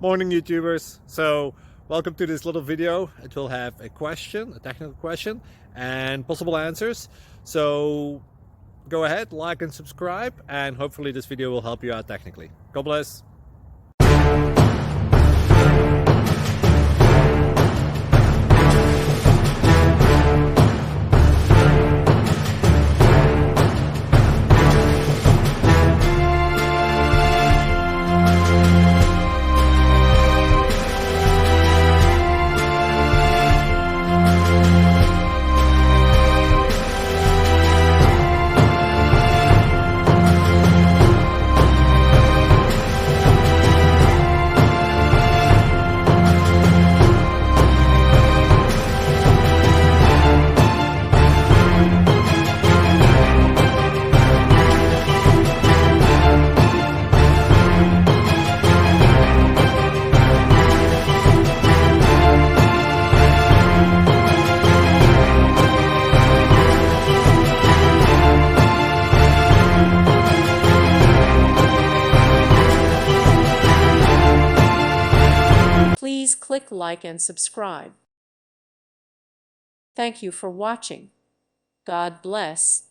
Morning YouTubers. So welcome to this little video. It will have a question, a technical question, and possible answers. So go ahead, like and subscribe, and hopefully this video will help you out technically. God bless. Please click like and subscribe. Thank you for watching. God bless.